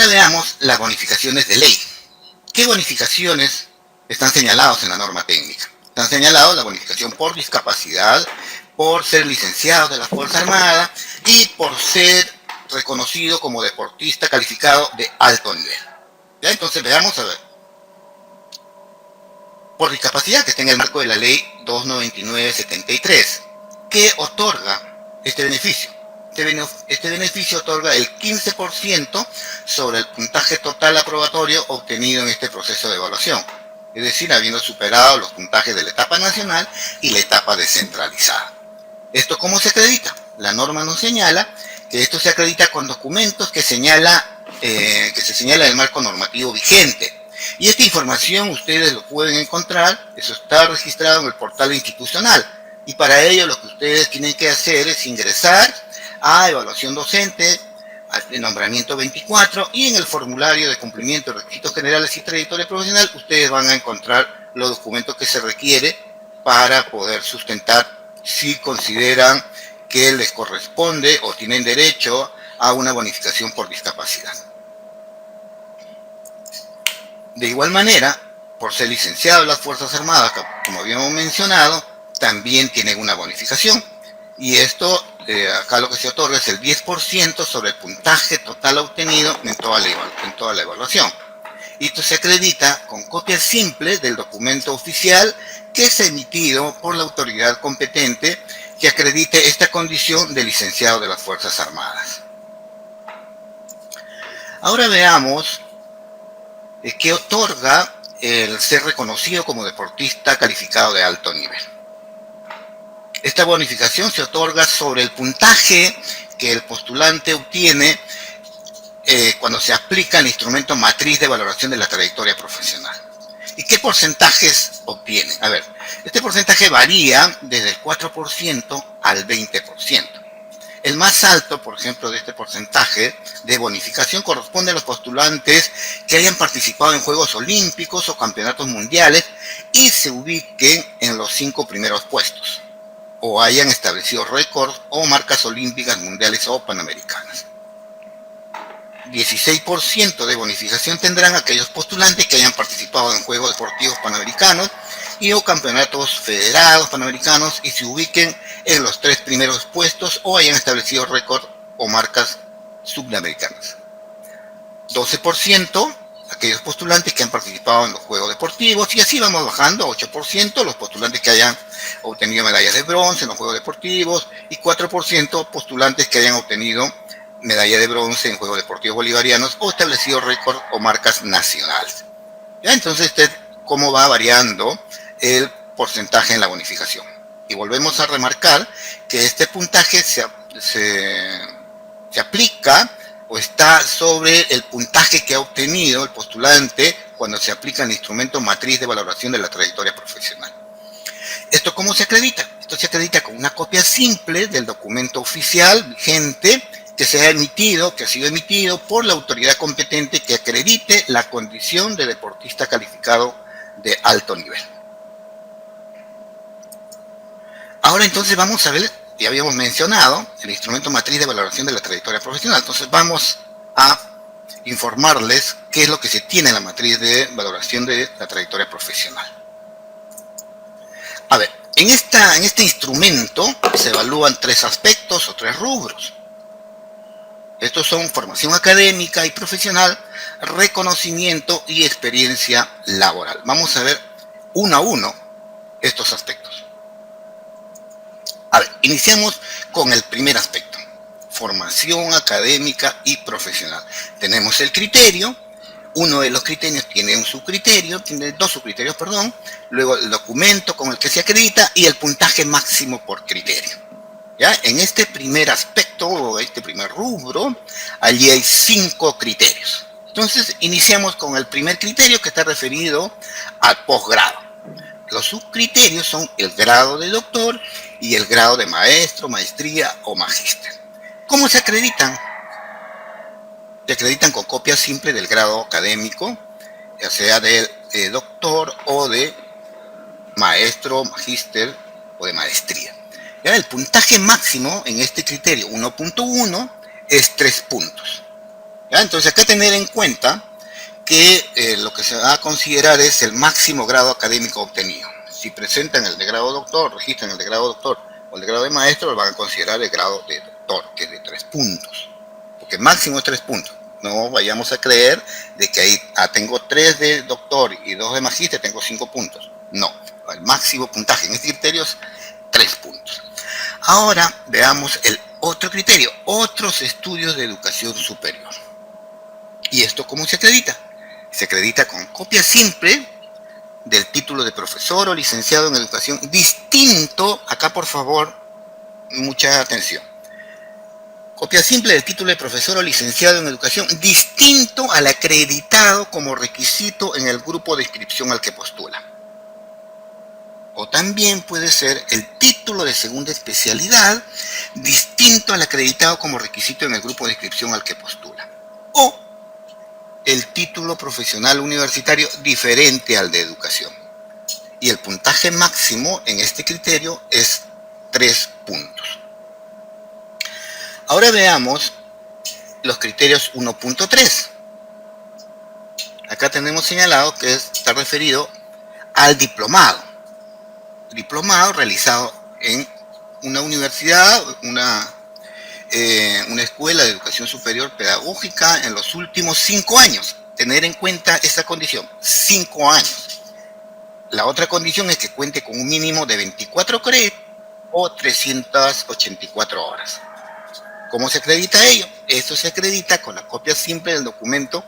Ahora veamos las bonificaciones de ley. ¿Qué bonificaciones están señalados en la norma técnica? Están señalados la bonificación por discapacidad, por ser licenciado de la Fuerza Armada y por ser reconocido como deportista calificado de alto nivel. ¿Ya? Entonces veamos a ver. Por discapacidad, que está en el marco de la ley 299/73, ¿qué otorga este beneficio? Este beneficio otorga el 15% sobre el puntaje total aprobatorio obtenido en este proceso de evaluación, es decir, habiendo superado los puntajes de la etapa nacional y la etapa descentralizada. ¿Esto cómo se acredita? La norma nos señala que esto se acredita con documentos que se señala el marco normativo vigente. Y esta información ustedes lo pueden encontrar, eso está registrado en el portal institucional. Y para ello lo que ustedes tienen que hacer es ingresar a evaluación docente, al nombramiento 24, y en el formulario de cumplimiento de requisitos generales y trayectoria profesional, ustedes van a encontrar los documentos que se requiere para poder sustentar si consideran que les corresponde o tienen derecho a una bonificación por discapacidad. De igual manera, por ser licenciado en las Fuerzas Armadas, como habíamos mencionado, también tienen una bonificación. Y esto, acá lo que se otorga es el 10% sobre el puntaje total obtenido en toda la evaluación. Y esto se acredita con copia simple del documento oficial que es emitido por la autoridad competente que acredite esta condición de licenciado de las Fuerzas Armadas. Ahora veamos qué otorga el ser reconocido como deportista calificado de alto nivel. Esta bonificación se otorga sobre el puntaje que el postulante obtiene cuando se aplica el instrumento matriz de valoración de la trayectoria profesional. ¿Y qué porcentajes obtiene? A ver, este porcentaje varía desde el 4% al 20%. El más alto, por ejemplo, de este porcentaje de bonificación corresponde a los postulantes que hayan participado en Juegos Olímpicos o Campeonatos Mundiales y se ubiquen en los 5 primeros puestos, o hayan establecido récords o marcas olímpicas, mundiales o panamericanas. 16% de bonificación tendrán aquellos postulantes que hayan participado en Juegos Deportivos Panamericanos y o campeonatos federados panamericanos y se ubiquen en los 3 primeros puestos o hayan establecido récord o marcas sudamericanas. 12% aquellos postulantes que han participado en los Juegos Deportivos, y así vamos bajando, 8% los postulantes que hayan obtenido medallas de bronce en los Juegos Deportivos y 4% postulantes que hayan obtenido medalla de bronce en Juegos Deportivos Bolivarianos o establecido récord o marcas nacionales. ¿Ya? Entonces, cómo va variando el porcentaje en la bonificación. Y volvemos a remarcar que este puntaje se aplica o está sobre el puntaje que ha obtenido el postulante cuando se aplica el instrumento matriz de valoración de la trayectoria profesional. ¿Esto cómo se acredita? Esto se acredita con una copia simple del documento oficial vigente que se ha emitido, que ha sido emitido por la autoridad competente que acredite la condición de deportista calificado de alto nivel. Ahora entonces vamos a ver, ya habíamos mencionado, el instrumento matriz de valoración de la trayectoria profesional. Entonces vamos a informarles qué es lo que se tiene en la matriz de valoración de la trayectoria profesional. A ver, en este instrumento se evalúan 3 aspectos o 3 rubros. Estos son formación académica y profesional, reconocimiento y experiencia laboral. Vamos a ver uno a uno estos aspectos. A ver, iniciamos con el primer aspecto, formación académica y profesional. Tenemos el criterio, uno de los criterios tiene un subcriterio, tiene 2 subcriterios, perdón, luego el documento con el que se acredita y el puntaje máximo por criterio. ¿Ya? En este primer aspecto, o este primer rubro, allí hay 5 criterios. Entonces, iniciamos con el primer criterio que está referido al posgrado. Los subcriterios son el grado de doctor y el grado de maestro, maestría o magíster. ¿Cómo se acreditan? Se acreditan con copia simple del grado académico, ya sea de doctor o de maestro, magíster o de maestría. ¿Ya? El puntaje máximo en este criterio 1.1 es 3 puntos. ¿Ya? Entonces acá tener en cuenta que lo que se va a considerar es el máximo grado académico obtenido. Si presentan el de grado doctor, registran el de grado doctor o el de grado de maestro, lo van a considerar el grado de doctor, que es de 3 puntos. Porque máximo es 3 puntos. No vayamos a creer de que ahí tengo 3 de doctor y 2 de magíster, tengo 5 puntos. No, el máximo puntaje en este criterio es 3 puntos. Ahora veamos el otro criterio, otros estudios de educación superior. ¿Y esto cómo se acredita? Se acredita con copia simple del título de profesor o licenciado en educación distinto, acá por favor, mucha atención. Copia simple del título de profesor o licenciado en educación distinto al acreditado como requisito en el grupo de inscripción al que postula. O también puede ser el título de segunda especialidad distinto al acreditado como requisito en el grupo de inscripción al que postula. O el título profesional universitario diferente al de educación. Y el puntaje máximo en este criterio es 3 puntos. Ahora veamos los criterios 1.3. Acá tenemos señalado que está referido al diplomado. Diplomado realizado en una universidad, una escuela de educación superior pedagógica en los últimos 5 años. Tener en cuenta esta condición, 5 años. La otra condición es que cuente con un mínimo de 24 créditos o 384 horas. ¿Cómo se acredita ello? Esto se acredita con la copia simple del documento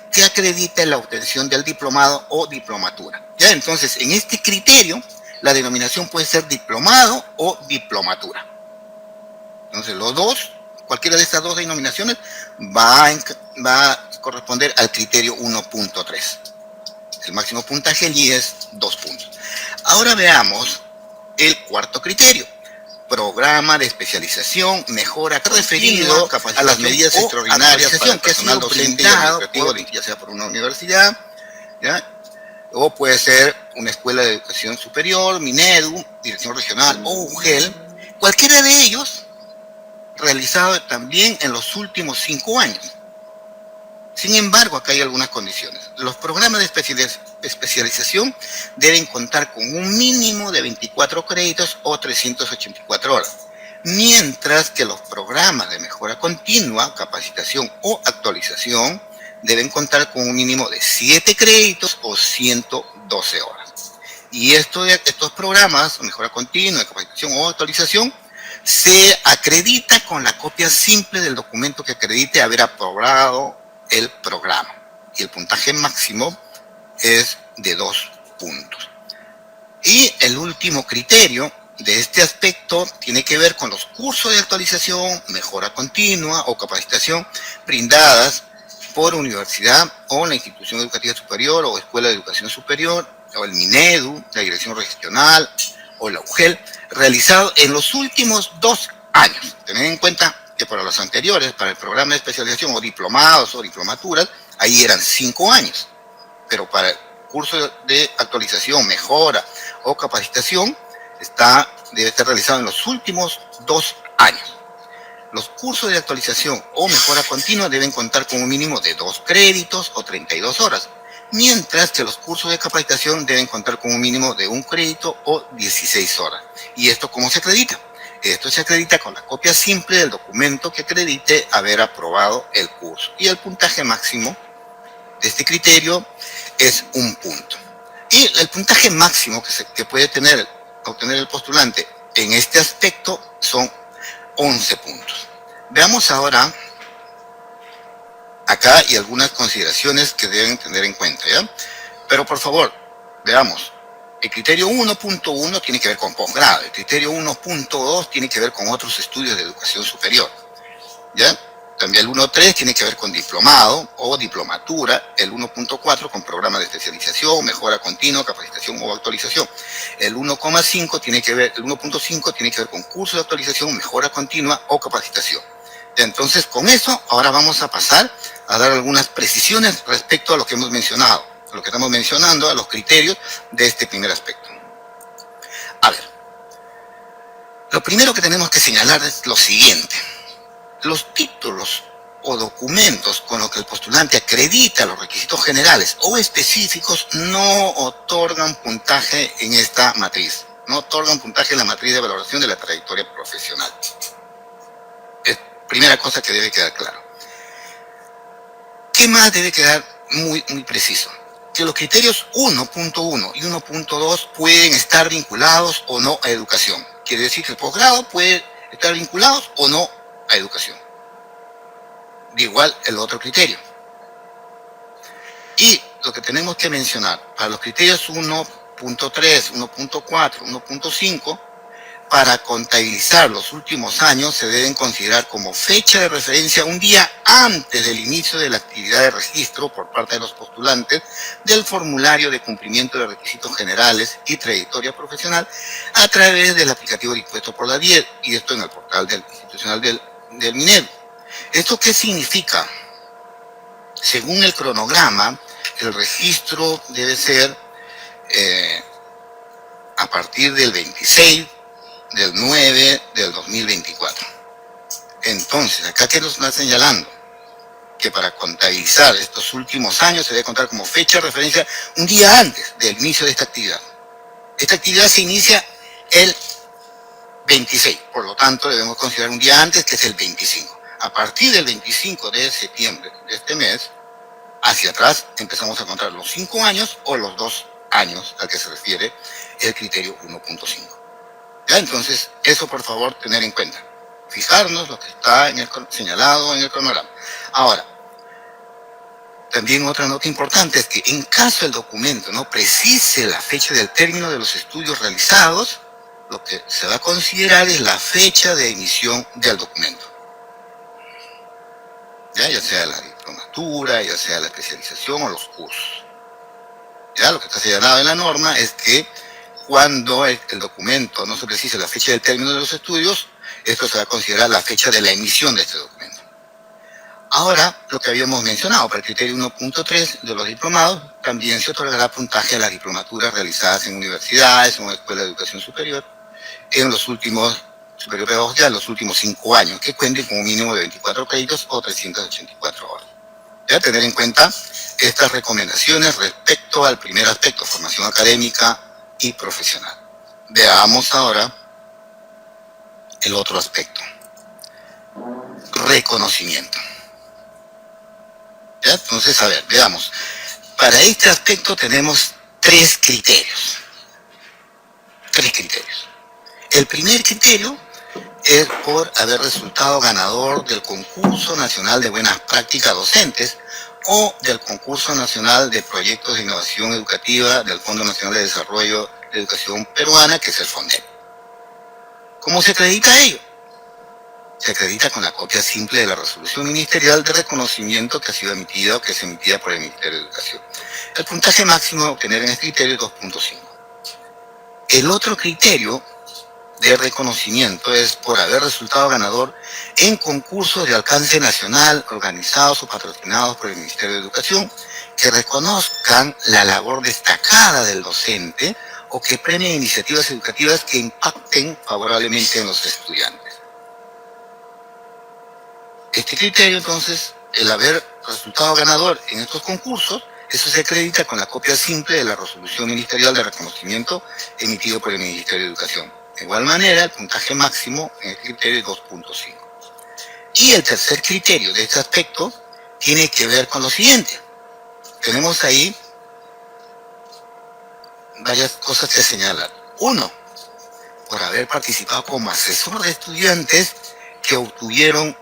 que acredita la obtención del diplomado o diplomatura. ¿Ya? Entonces, en este criterio, la denominación puede ser diplomado o diplomatura. Entonces, los dos, cualquiera de estas dos denominaciones va a corresponder al criterio 1.3. El máximo puntaje allí es 2 puntos. Ahora veamos el cuarto criterio. Programa de especialización, mejora referido a las medidas extraordinarias para el personal docente y administrativo, ya sea por una universidad, ¿ya? O puede ser una escuela de educación superior, Minedu, dirección regional o UGEL, cualquiera de ellos realizado también en los últimos 5 años. Sin embargo, acá hay algunas condiciones. Los programas de especialización deben contar con un mínimo de 24 créditos o 384 horas, mientras que los programas de mejora continua, capacitación o actualización deben contar con un mínimo de 7 créditos o 112 horas. Y estos programas, mejora continua, capacitación o actualización, se acredita con la copia simple del documento que acredite haber aprobado el programa. Y el puntaje máximo es de 2 puntos. Y el último criterio de este aspecto tiene que ver con los cursos de actualización, mejora continua o capacitación brindadas por universidad o la institución educativa superior o escuela de educación superior o el Minedu, la dirección regional o la UGEL, realizado en los últimos 2 años. Tened en cuenta que para los anteriores, para el programa de especialización o diplomados o diplomaturas, ahí eran 5 años. Pero para el curso de actualización, mejora o capacitación, debe estar realizado en los últimos 2 años. Los cursos de actualización o mejora continua deben contar con un mínimo de 2 créditos o 32 horas, mientras que los cursos de capacitación deben contar con un mínimo de 1 crédito o 16 horas. ¿Y esto cómo se acredita? Esto se acredita con la copia simple del documento que acredite haber aprobado el curso. Y el puntaje máximo de este criterio es 1 punto. Y el puntaje máximo que puede obtener el postulante en este aspecto son 11 puntos. Veamos ahora acá y algunas consideraciones que deben tener en cuenta, ¿ya? Pero por favor, veamos. El criterio 1.1 tiene que ver con posgrado, el criterio 1.2 tiene que ver con otros estudios de educación superior, ¿ya? También el 1.3 tiene que ver con diplomado o diplomatura, el 1.4 con programas de especialización, mejora continua, capacitación o actualización. El 1.5 tiene que ver con cursos de actualización, mejora continua o capacitación. Entonces, con eso, ahora vamos a pasar a dar algunas precisiones respecto a lo que hemos mencionado, a lo que estamos mencionando, a los criterios de este primer aspecto. A ver, lo primero que tenemos que señalar es lo siguiente. Los títulos o documentos con los que el postulante acredita los requisitos generales o específicos no otorgan puntaje en esta matriz. No otorgan puntaje en la matriz de valoración de la trayectoria profesional. Es primera cosa que debe quedar claro. ¿Qué más debe quedar muy preciso? Que los criterios 1.1 y 1.2 pueden estar vinculados o no a educación. Quiere decir que el posgrado puede estar vinculados o no a educación. De igual el otro criterio. Y lo que tenemos que mencionar, para los criterios 1.3, 1.4, 1.5, para contabilizar los últimos años se deben considerar como fecha de referencia un día antes del inicio de la actividad de registro por parte de los postulantes del formulario de cumplimiento de requisitos generales y trayectoria profesional a través del aplicativo dispuesto por la DIER, y esto en el portal institucional del MINEDU. ¿Esto qué significa? Según el cronograma, el registro debe ser a partir del 26 del 9 del 2024. Entonces, acá que nos está señalando que para contabilizar estos últimos años se debe contar como fecha de referencia un día antes del inicio de esta actividad. Esta actividad se inicia el 26, por lo tanto debemos considerar un día antes, que es el 25. A partir del 25 de septiembre de este mes, hacia atrás empezamos a contar los 5 años o los 2 años al que se refiere el criterio 1.5. ¿Ya? Entonces, eso por favor tener en cuenta. Fijarnos lo que está señalado en el cronograma. Ahora, también otra nota importante es que en caso el documento no precise la fecha del término de los estudios realizados, lo que se va a considerar es la fecha de emisión del documento. Ya sea la diplomatura, ya sea la especialización o los cursos. Ya lo que está señalado en la norma es que cuando el documento no se precise la fecha del término de los estudios, esto se va a considerar la fecha de la emisión de este documento. Ahora, lo que habíamos mencionado, para el criterio 1.3 de los diplomados, también se otorgará puntaje a las diplomaturas realizadas en universidades o en escuelas de educación superior en los últimos, superior pedagógica, en los últimos 5 años, que cuenten con un mínimo de 24 créditos o 384 horas. Debe tener en cuenta estas recomendaciones respecto al primer aspecto, formación académica y profesional. Veamos ahora el otro aspecto, reconocimiento. ¿Ya? Entonces, a ver, veamos. Para este aspecto tenemos 3 criterios. 3 criterios. El primer criterio es por haber resultado ganador del Concurso Nacional de Buenas Prácticas Docentes o del Concurso Nacional de Proyectos de Innovación Educativa del Fondo Nacional de Desarrollo de Educación Peruana, que es el FONDEP. ¿Cómo se acredita ello? Se acredita con la copia simple de la resolución ministerial de reconocimiento que ha sido emitida o que es emitida por el Ministerio de Educación. El puntaje máximo a obtener en este criterio es 2.5. El otro criterio de reconocimiento es por haber resultado ganador en concursos de alcance nacional organizados o patrocinados por el Ministerio de Educación que reconozcan la labor destacada del docente o que premien iniciativas educativas que impacten favorablemente en los estudiantes. Este criterio, entonces, el haber resultado ganador en estos concursos, eso se acredita con la copia simple de la resolución ministerial de reconocimiento emitido por el Ministerio de Educación. De igual manera, el puntaje máximo en el criterio es 2.5. Y el tercer criterio de este aspecto tiene que ver con lo siguiente. Tenemos ahí varias cosas que señalar. 1, por haber participado como asesor de estudiantes que obtuvieron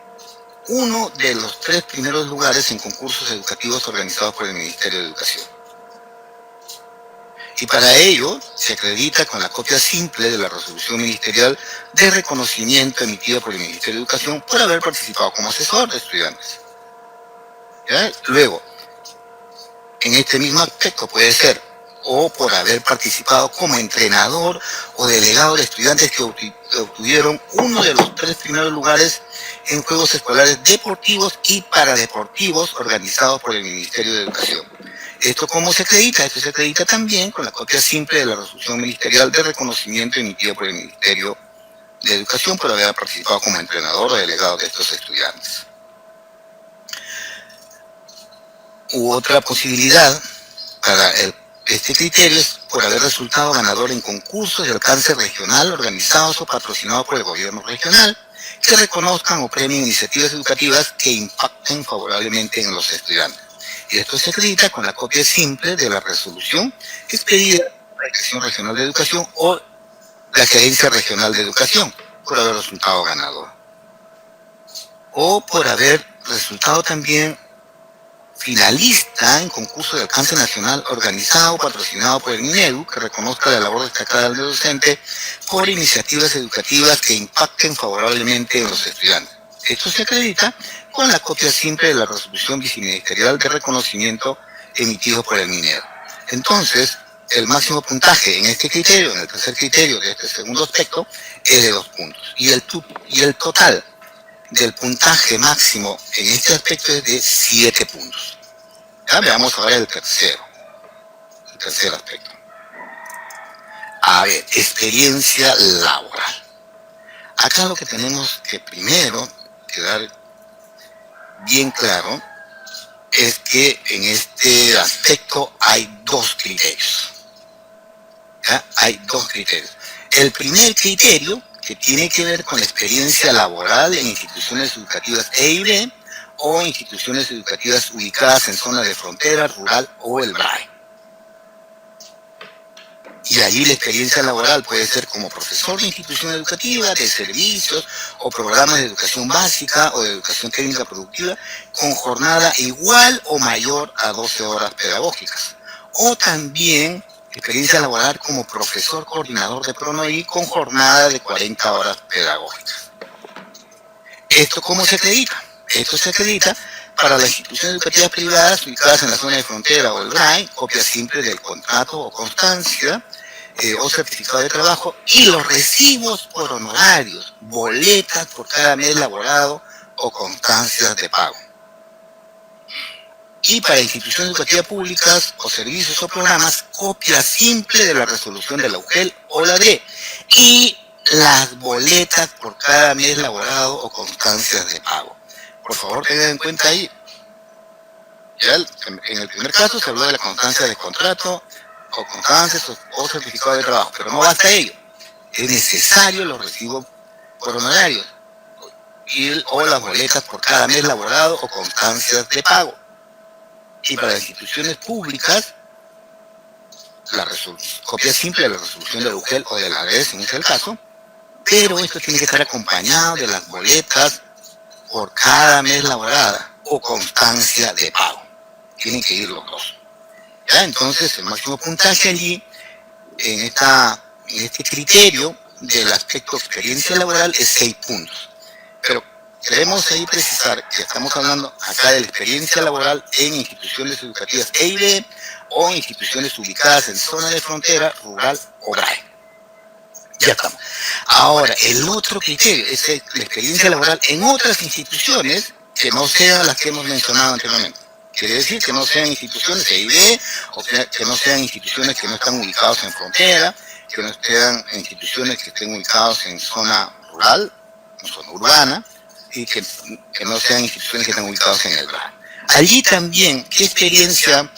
uno de los 3 primeros lugares en concursos educativos organizados por el Ministerio de Educación. Y para ello se acredita con la copia simple de la resolución ministerial de reconocimiento emitida por el Ministerio de Educación por haber participado como asesor de estudiantes. ¿Ya? Luego, en este mismo aspecto puede ser o por haber participado como entrenador o delegado de estudiantes que obtuvieron uno de los 3 primeros lugares en juegos escolares deportivos y paradeportivos organizados por el Ministerio de Educación. ¿Esto cómo se acredita? Esto se acredita también con la copia simple de la resolución ministerial de reconocimiento emitida por el Ministerio de Educación por haber participado como entrenador o delegado de estos estudiantes. U otra posibilidad para este criterio es por haber resultado ganador en concursos de alcance regional organizados o patrocinados por el gobierno regional, que reconozcan o premien iniciativas educativas que impacten favorablemente en los estudiantes. Y esto se acredita con la copia simple de la resolución expedida por la Dirección Regional de Educación o la Gerencia Regional de Educación por haber resultado ganador. O por haber resultado también finalista en concurso de alcance nacional organizado o patrocinado por el MINEDU, que reconozca la labor destacada del docente por iniciativas educativas que impacten favorablemente en los estudiantes. Esto se acredita con la copia simple de la resolución viceministerial de reconocimiento emitido por el MINEDU. Entonces, el máximo puntaje en este criterio, en el tercer criterio de este segundo aspecto, es de 2 puntos. Y el total del puntaje máximo en este aspecto es de 7 puntos. Ya veamos ahora el tercer aspecto. A ver, experiencia laboral. Acá lo que tenemos que primero quedar bien claro es que en este aspecto hay 2 criterios. ¿Ya? Hay 2 criterios. El primer criterio, que tiene que ver con la experiencia laboral en instituciones educativas E y B o instituciones educativas ubicadas en zonas de frontera, rural o el BRAE. Y allí la experiencia laboral puede ser como profesor de institución educativa, de servicios o programas de educación básica o de educación técnica productiva con jornada igual o mayor a 12 horas pedagógicas. O también experiencia laboral como profesor coordinador de PRONOI con jornada de 40 horas pedagógicas. ¿Esto cómo se acredita? Esto se acredita para las instituciones educativas privadas ubicadas en la zona de frontera o el RAI, copia simple del contrato o constancia o certificado de trabajo y los recibos por honorarios, boletas por cada mes laborado o constancias de pago. Y para instituciones educativas públicas o servicios o programas, copia simple de la resolución de la UGEL o la DRE y las boletas por cada mes laborado o constancias de pago. Por favor, tengan en cuenta ahí. Ya en el primer caso se habló de la constancia de contrato o constancias o certificado de trabajo, pero no basta ello. Es necesario los recibos por honorarios o las boletas por cada mes laborado o constancias de pago. Y para las instituciones públicas, la copia simple de la resolución de la UGEL o de la DRE, según sea el caso, pero esto tiene que estar acompañado de las boletas por cada mes laborada o constancia de pago. Tienen que ir los dos. ¿Ya? Entonces, el máximo puntaje allí, en este criterio del aspecto experiencia laboral, es 6 puntos. Pero queremos ahí precisar que estamos hablando acá de la experiencia laboral en instituciones educativas E y B o instituciones ubicadas en zona de frontera, rural o BRAE. Ya estamos. Ahora, el otro criterio es la experiencia laboral en otras instituciones que no sean las que hemos mencionado anteriormente. Quiere decir que no sean instituciones E y B, o que no sean instituciones que no están ubicadas en frontera, que no sean instituciones que estén ubicadas en zona rural, en zona urbana, y que no sean instituciones que estén ubicadas en el BRAE. Allí también, ¿qué experiencia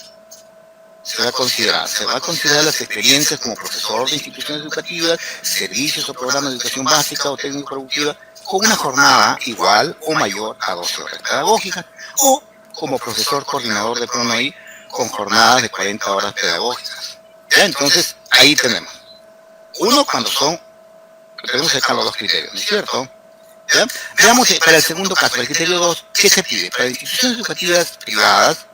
se va a considerar? Se va a considerar las experiencias como profesor de instituciones educativas, servicios o programas de educación básica o técnico productiva con una jornada igual o mayor a 12 horas pedagógicas, o como profesor coordinador de PRONOI con jornadas de 40 horas pedagógicas. ¿Ya? Entonces, ahí tenemos. Uno, cuando tenemos acá los 2 criterios, ¿no es cierto? ¿Ya? Veamos para el segundo caso, el criterio 2, ¿qué se pide? Para instituciones educativas privadas,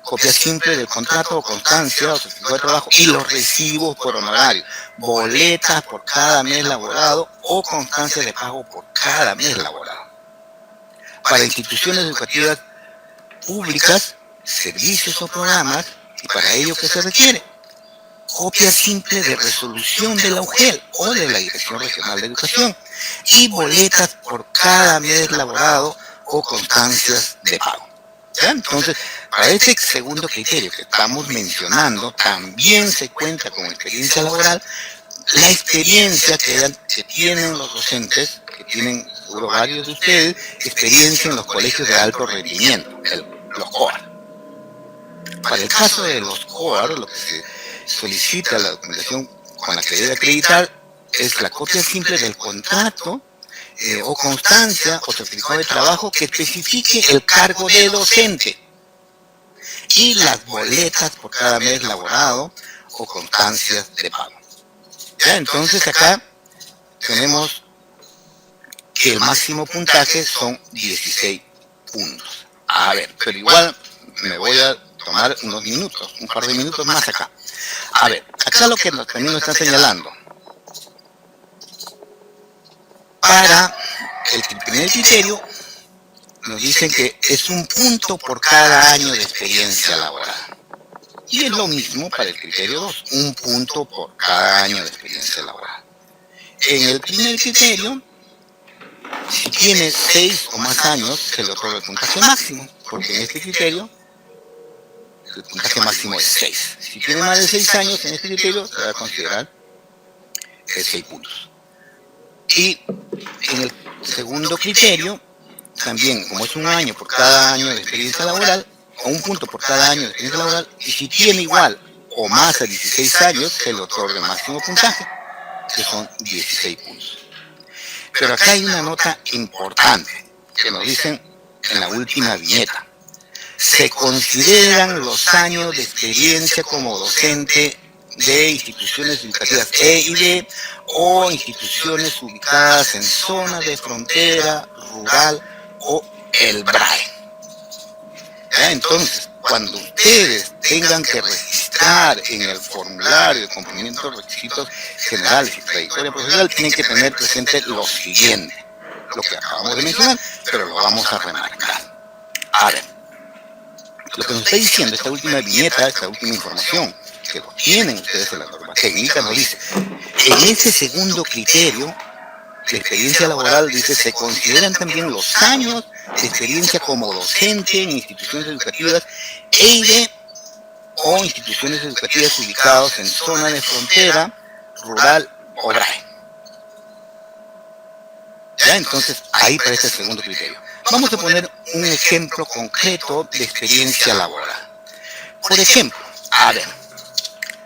copia simple del contrato o constancia o certificado de trabajo y los recibos por honorario, boletas por cada mes laborado o constancia de pago por cada mes laborado. Para instituciones educativas públicas, servicios o programas, y para ello, ¿qué se requiere? Copia simple de resolución de la UGEL o de la Dirección Regional de Educación y boletas por cada mes laborado o constancias de pago. ¿Ya? Entonces, para este segundo criterio que estamos mencionando, también se cuenta con experiencia laboral, la experiencia que tienen los docentes, que tienen seguro varios de ustedes, experiencia en los colegios de alto rendimiento, los COA. Para el caso de los COAR, lo que se solicita la documentación con la que debe acreditar es la copia simple del contrato o constancia o certificado de trabajo que especifique el cargo de docente y las boletas por cada mes laborado o constancias de pago. ¿Ya? Entonces acá tenemos que el máximo puntaje son 16 puntos. A ver, pero igual me voy a tomar unos minutos, un par de minutos más acá. A ver, acá lo que también nos está señalando. Para el primer criterio, nos dicen que es un punto por cada año de experiencia laboral. Y es lo mismo para el criterio 2, un punto por cada año de experiencia laboral. En el primer criterio, si tiene 6 o más años, se le otorga el puntaje máximo, porque en este criterio el puntaje máximo es 6. Si tiene más de 6 años en este criterio, se va a considerar 6 puntos. Y en el segundo criterio, también, como es un año por cada año de experiencia laboral, o un punto por cada año de experiencia laboral, y si tiene igual o más a 16 años, se le otorga el máximo puntaje, que son 16 puntos. Pero acá hay una nota importante, que nos dicen en la última viñeta. Se consideran los años de experiencia como docente de instituciones educativas E y D o instituciones ubicadas en zonas de frontera, rural o el BRAE. ¿Ya? Entonces, cuando ustedes tengan que registrar en el formulario de cumplimiento de requisitos generales y trayectoria profesional, tienen que tener presente lo siguiente, lo que acabamos de mencionar, pero lo vamos a remarcar. A ver, lo que nos está diciendo esta última viñeta, esta última información, que lo tienen ustedes en la norma técnica, nos dice, en ese segundo criterio, de experiencia laboral, dice, se consideran también los años de experiencia como docente en instituciones educativas EIDE o instituciones educativas ubicadas en zona de frontera, rural o BRAE. ¿Ya? Entonces, ahí para este segundo criterio. Vamos a poner un ejemplo concreto de experiencia laboral. Por ejemplo, a ver,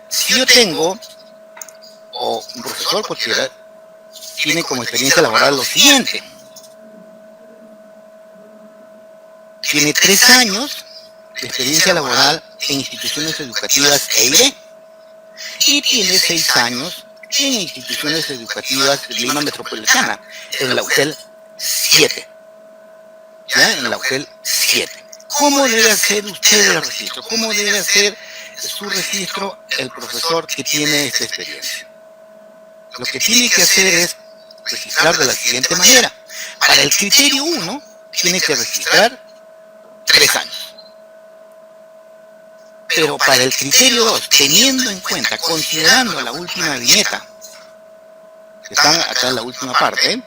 si yo tengo, o un profesor cualquiera, tiene como experiencia laboral lo siguiente. Tiene 3 años de experiencia laboral en instituciones educativas EIDE y tiene 6 años en instituciones educativas de Lima Metropolitana, en la UTEL 7. ¿Ya? En la UTEL 7. ¿Cómo debe hacer usted el registro? ¿Cómo debe hacer su registro el profesor que tiene esta experiencia? Lo que tiene que hacer es registrar de la siguiente manera. Para el criterio 1, tiene que registrar 3 años. Pero para el criterio 2, teniendo en cuenta, considerando la última viñeta, que están acá en la última parte,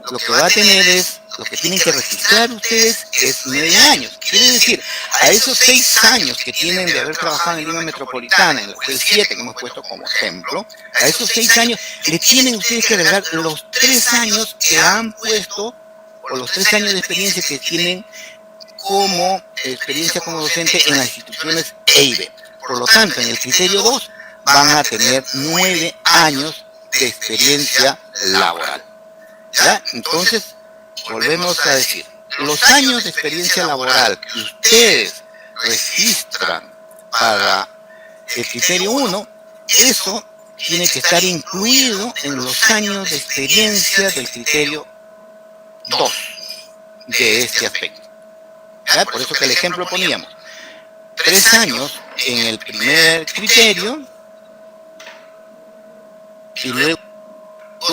lo que va a tener es, lo que tienen que registrar ustedes es 9 años. Quiere decir, a esos 6 años que tienen de haber trabajado en Lima Metropolitana, en la UTEL 7 que hemos puesto como ejemplo, a esos 6 años le tienen ustedes que agregar los 3 años que han puesto, o los 3 años de experiencia que tienen como experiencia como docente en las instituciones EIDE. Por lo tanto, en el criterio 2 van a tener 9 años de experiencia laboral. ¿Ya? Entonces, volvemos a decir, los años de experiencia laboral que ustedes registran para el criterio 1, eso tiene que estar incluido en los años de experiencia del criterio 2 de este aspecto. ¿Ya? Por eso que el ejemplo poníamos 3 años en el primer criterio y luego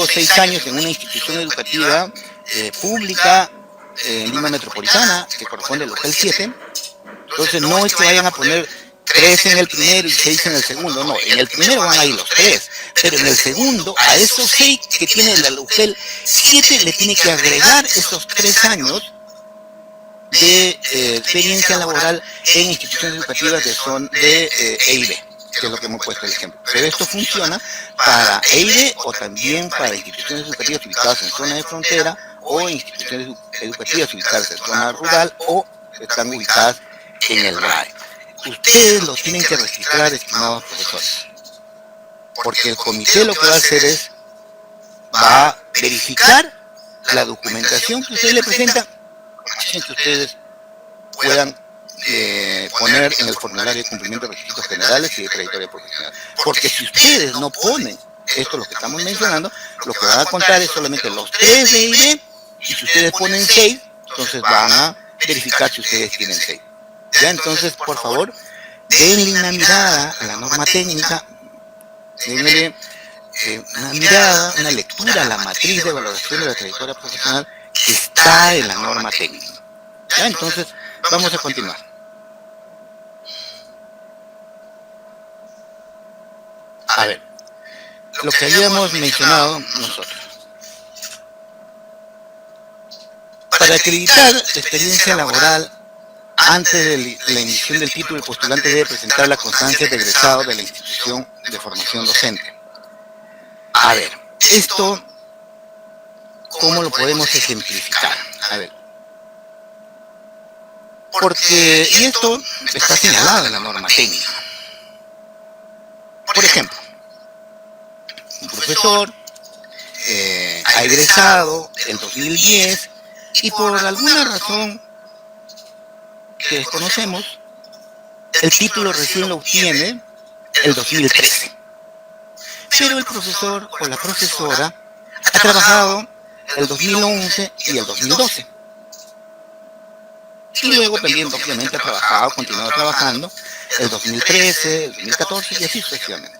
6 años en una institución educativa pública en Lima Metropolitana, que corresponde al local 7. Entonces no es que vayan a poner 3 en el primero y 6 en el segundo, no, en el primero van a ir los 3, pero en el segundo, a esos 6 que tiene la local 7 le tiene que agregar esos 3 años de experiencia laboral en instituciones educativas de EIDE, que es lo que hemos puesto el ejemplo. Pero esto funciona para EIDE o también para instituciones educativas ubicadas en zona de frontera o instituciones educativas ubicadas en zona rural o están ubicadas en el BRAE. ustedes lo tienen que registrar, estimados profesores. Porque el comité lo que va a hacer es, va a verificar la documentación que ustedes le presentan, que ustedes puedan poner en el formulario de cumplimiento de requisitos generales y de trayectoria profesional. Porque si ustedes no ponen esto, lo que estamos mencionando, lo que van a contar es solamente los 3 de IB, y si ustedes ponen 6, entonces van a verificar si ustedes tienen 6. Ya, entonces, por favor, denle una mirada a la norma técnica, denle una mirada, una lectura a la matriz de valoración de la trayectoria profesional que está en la norma técnica. Ya, entonces, vamos a continuar. A ver, lo que habíamos mencionado nosotros. Para acreditar la experiencia laboral antes de la emisión del título, el postulante debe presentar la constancia de egresado de la institución de formación docente. A ver, esto, ¿cómo lo podemos ejemplificar? A ver, porque, y esto está señalado en la norma técnica. Por ejemplo, un profesor ha egresado el 2010 y por alguna razón que desconocemos, el título recién lo obtiene el 2013. Pero el profesor o la profesora ha trabajado el 2011 y el 2012. Y luego también, obviamente, ha trabajado, continuado trabajando el 2013, el 2014 y así sucesivamente.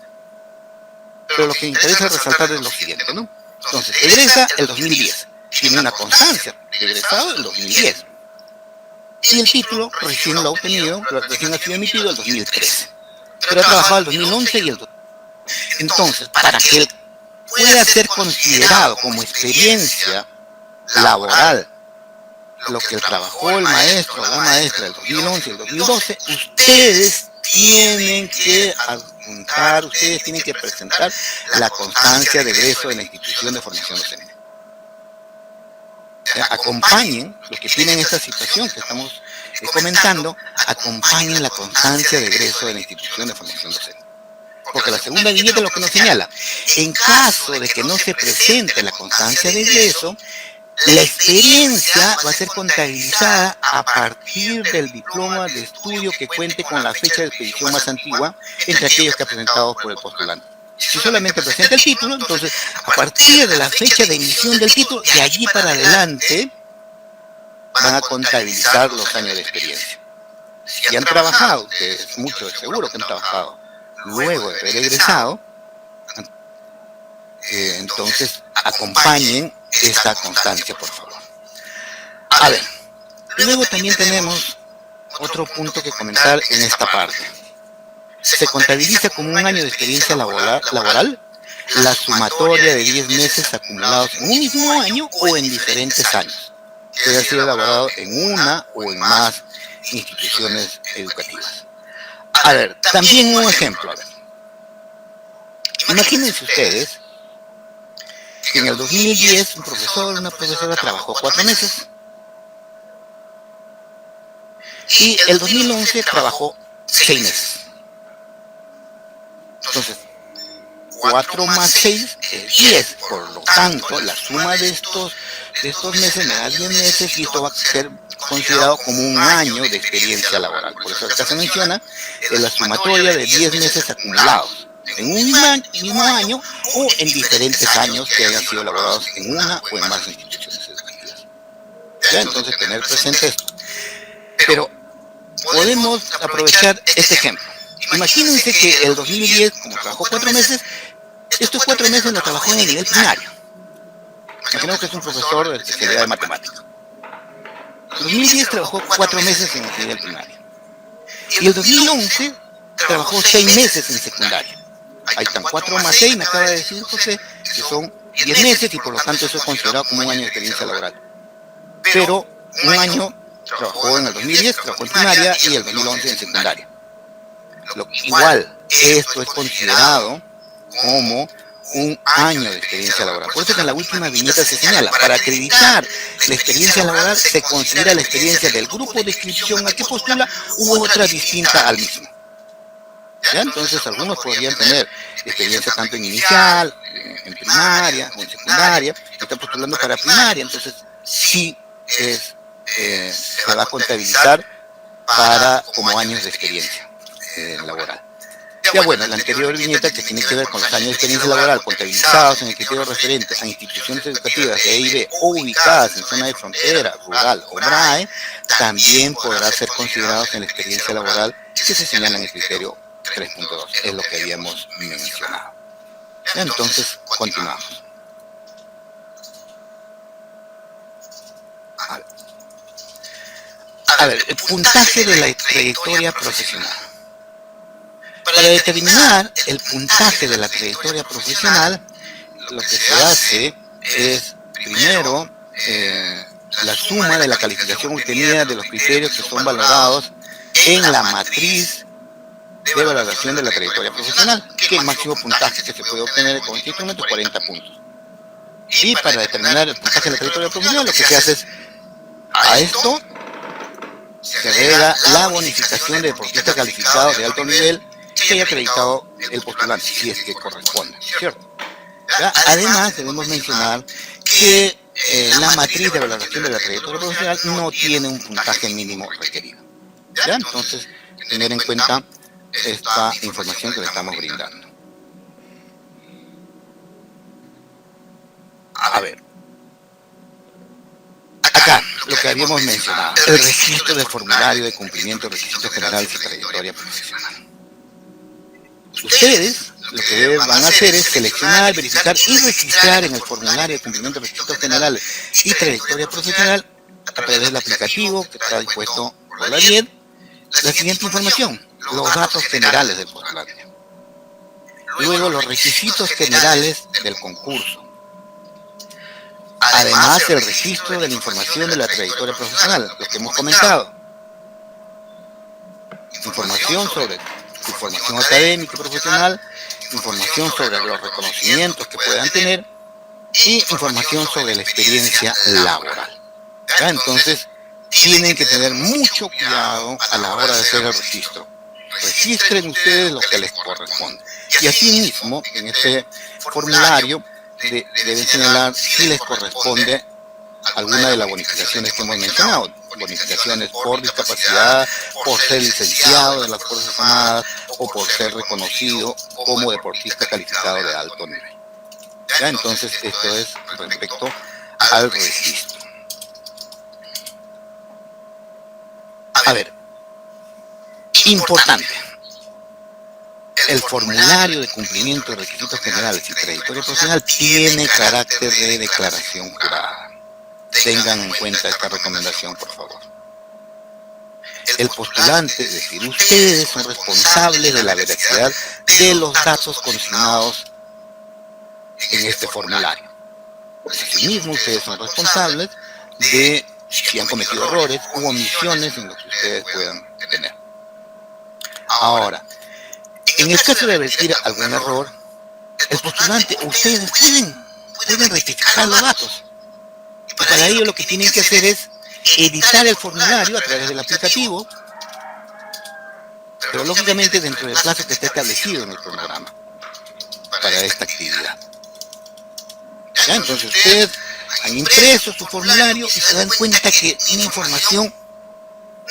Pero lo que interesa resaltar es lo siguiente, ¿no? Entonces, egresa el 2010, tiene una constancia de egresado el 2010. Y el título recién lo ha obtenido, recién ha sido emitido el 2013. Pero ha trabajado el 2011 y el 2012. Entonces, para que él pueda ser considerado como experiencia laboral, lo que trabajó el maestro o la maestra del 2011 y el 2012, ustedes tienen que adjuntar, ustedes tienen que presentar la constancia de egreso de la institución de formación docente. Acompañen, los que tienen esta situación que estamos comentando, acompañen la constancia de egreso de la institución de formación docente. Porque la segunda viñeta lo que nos señala, en caso de que no se presente la constancia de egreso, la experiencia va a ser contabilizada a partir del diploma de estudio que cuente con la fecha de expedición más antigua entre aquellos que ha presentado por el postulante. Si solamente presenta el título, entonces a partir de la fecha de emisión del título, de allí para adelante van a contabilizar los años de experiencia. Si han trabajado, que es mucho seguro que han trabajado luego de haber egresado, entonces acompañen esta constancia, por favor. A ver, luego también tenemos otro punto que comentar en esta parte. Se contabiliza como un año de experiencia laboral la sumatoria de 10 meses acumulados en un mismo año o en diferentes años, que haya sido elaborado en una o en más instituciones educativas. A ver, también un ejemplo. A ver, imagínense ustedes que en el 2010 un profesor o una profesora trabajó 4 meses y el 2011 trabajó 6 meses. Entonces, 4 más 6 es 10, por lo tanto, la suma de estos meses me da 10 meses y esto va a ser considerado como un año de experiencia laboral. Por eso acá se menciona la sumatoria de 10 meses acumulados en un mismo año o en diferentes años que hayan sido elaborados en una o en más instituciones educativas. ¿Ya? Entonces, tener presente esto. Pero podemos aprovechar este ejemplo. Imagínense que el 2010, como trabajó 4 meses, estos 4 meses lo trabajó en el nivel primario. Imaginemos que es un profesor de especialidad de matemática. En 2010 trabajó 4 meses en el nivel primario. Y el 2011 trabajó 6 meses en secundaria. Ahí están 4 más 6, me acaba de decir José, que son 10 meses y por lo tanto eso es considerado como un año de experiencia laboral. Pero un año trabajó en el 2010, trabajó en primaria y el 2011 en secundaria. Igual, esto es considerado como un año de experiencia laboral. Por eso que en la última viñeta se señala, para acreditar la experiencia laboral se considera la experiencia del grupo de inscripción al que postula u otra distinta al mismo. ¿Ya? Entonces algunos podrían tener experiencia tanto en inicial, en primaria o en secundaria, están postulando para primaria, entonces sí se va a contabilizar como años de experiencia laboral. Ya bueno, la anterior viñeta que tiene que ver con los años de experiencia laboral contabilizados en el criterio referente a instituciones educativas de E y B o ubicadas en zona de frontera, rural o BRAE, también podrá ser considerados en la experiencia laboral que se señala en el criterio 3.2, es lo que habíamos mencionado. Entonces, continuamos. A ver, el puntaje de la trayectoria profesional. Para determinar el puntaje de la trayectoria profesional, lo que se hace es, primero, la suma de la calificación obtenida de los criterios que son valorados en la matriz de valoración de la trayectoria profesional, que el máximo puntaje que se puede obtener con este instrumento es 40 puntos. Y para determinar el puntaje de la trayectoria profesional, lo que se hace es, a esto se agrega la bonificación de deportistas calificados de alto nivel que haya acreditado el postulante, si es que corresponde, ¿cierto? ¿Ya? Además, debemos mencionar que la matriz de valoración de la trayectoria profesional no tiene un puntaje mínimo requerido. ¿Ya? Entonces, tener en cuenta esta información que le estamos brindando. A ver, acá lo que habíamos mencionado, el registro del formulario de cumplimiento de requisitos generales y trayectoria profesional. Ustedes lo que van a hacer es seleccionar, verificar y registrar en el formulario de cumplimiento de requisitos generales y trayectoria profesional a través del aplicativo que está dispuesto por la DIED la siguiente información: los datos generales del postulante, luego los requisitos generales del concurso, además el registro de la información de la trayectoria profesional, lo que hemos comentado, información sobre su formación académica y profesional, información sobre los reconocimientos que puedan tener y información sobre la experiencia laboral. ¿Ya? Entonces, tienen que tener mucho cuidado a la hora de hacer el registro. Registren ustedes lo que les corresponde. Y asimismo, en este formulario deben señalar si les corresponde alguna de las bonificaciones que hemos mencionado. Bonificaciones por discapacidad, por ser licenciado de las Fuerzas Armadas o por ser reconocido como deportista calificado de alto nivel. ¿Ya? Entonces, esto es respecto al registro. A ver, importante, el formulario de cumplimiento de requisitos generales y trayectoria profesional tiene carácter de declaración jurada. Tengan en cuenta esta recomendación, por favor. El postulante, es decir, ustedes son responsables de la veracidad de los datos consignados en este formulario. Asimismo, ustedes son responsables de si han cometido errores u omisiones en los que ustedes puedan tener. Ahora, en el caso de advertir algún error, el postulante, ustedes pueden rectificar los datos. Y para ello lo que tienen que hacer es editar el formulario a través del aplicativo, pero lógicamente dentro del plazo que está establecido en el cronograma para esta actividad. ¿Ya? Entonces ustedes han impreso su formulario y se dan cuenta que una información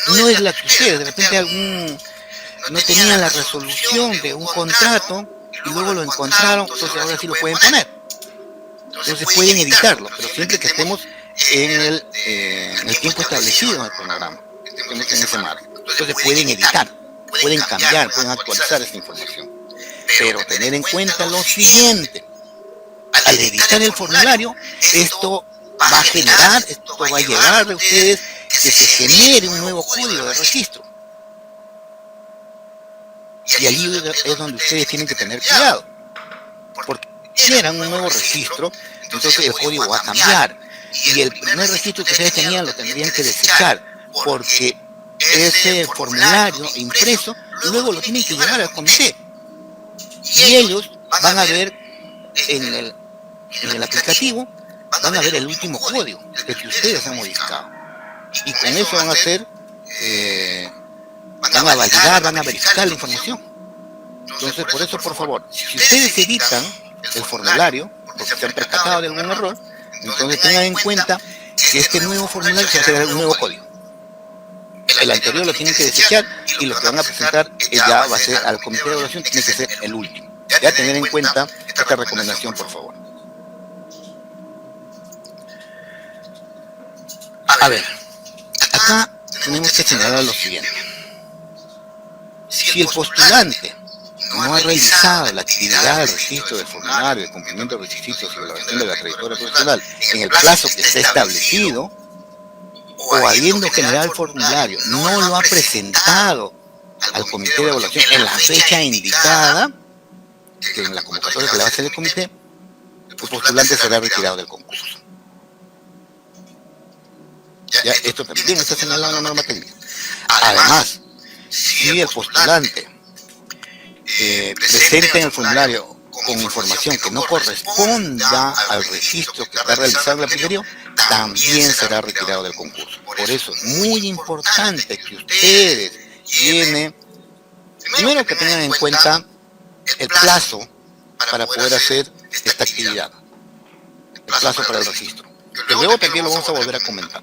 no es la que ustedes, de repente no tenían la resolución de un contrato y luego lo encontraron, entonces ahora sí lo pueden poner. Entonces pueden editarlo, pero siempre que estemos en el tiempo establecido en el cronograma, estemos en ese margen. Entonces pueden editar, pueden cambiar, pueden actualizar esa información. Pero tener en cuenta lo siguiente: al editar el formulario, esto va a llevar de ustedes que se genere un nuevo código de registro. Y allí es donde ustedes tienen que tener cuidado, porque si generan un nuevo registro, entonces el código va a cambiar, y el primer registro que ustedes tenían lo tendrían que desechar, porque ese formulario impreso luego lo tienen que llevar al comité, y ellos van a ver en el aplicativo van a ver el último código, el que ustedes han modificado. Y con eso van a hacer, van a validar, van a verificar la información. Entonces, por eso, por favor, si ustedes editan el formulario, porque se han percatado de algún error, entonces tengan en cuenta que este nuevo formulario se va a crear un nuevo código. El anterior lo tienen que desechar y lo que van a presentar ya va a ser al comité de evaluación, tiene que ser el último. Ya tener en cuenta esta recomendación, por favor. A ver, acá tenemos que señalar lo siguiente. Si el postulante no ha realizado la actividad del registro del formulario de cumplimiento de requisitos y evaluación de la trayectoria profesional en el plazo que esté establecido, o habiendo generado el formulario no lo ha presentado al comité de evaluación en la fecha indicada, que en la convocatoria que le va a hacer el comité, el postulante será retirado del concurso. Ya, esto también está señalado en la norma técnica. Además, si el postulante presenta en el formulario con información que no corresponda al registro que está realizado en el aplicativo, también será retirado del concurso. Por eso es muy importante que ustedes tienen, primero que tengan en cuenta el plazo para poder hacer esta actividad, el plazo para el registro, que luego también lo vamos a volver a comentar.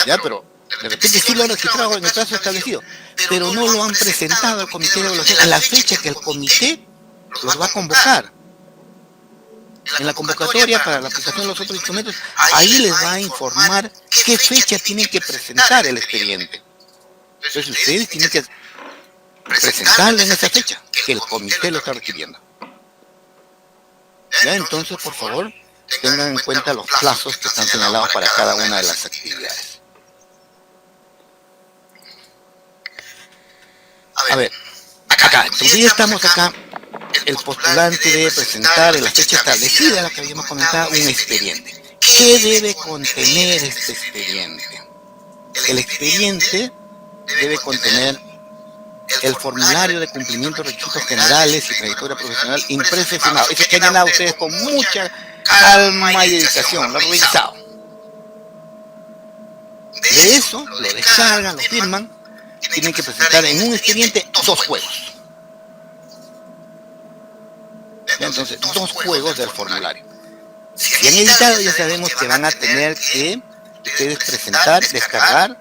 Ya, pero de repente sí lo han registrado en el plazo establecido, pero no lo han presentado al comité de evaluación en la fecha que el comité los va a convocar. En la convocatoria para la aplicación de los otros instrumentos, ahí les va a informar qué fecha tienen que presentar el expediente. Entonces ustedes tienen que presentarlo en esa fecha, que el comité lo está requiriendo. Ya, entonces, por favor, tengan en cuenta los plazos que están señalados para cada una de las actividades. A ver, acá, entonces ya estamos acá. El postulante debe presentar en la fecha establecida, la que habíamos comentado, un expediente. ¿Qué debe contener este expediente? El expediente debe contener el formulario de cumplimiento de requisitos generales y trayectoria profesional impreso y firmado. Ese que han llenado ustedes con mucha calma y dedicación, lo han revisado. De eso, lo descargan, lo firman, tienen que presentar en un expediente 2 juegos. Entonces, 2 juegos del formulario. Si han editado, ya sabemos que van a tener que ustedes presentar, descargar,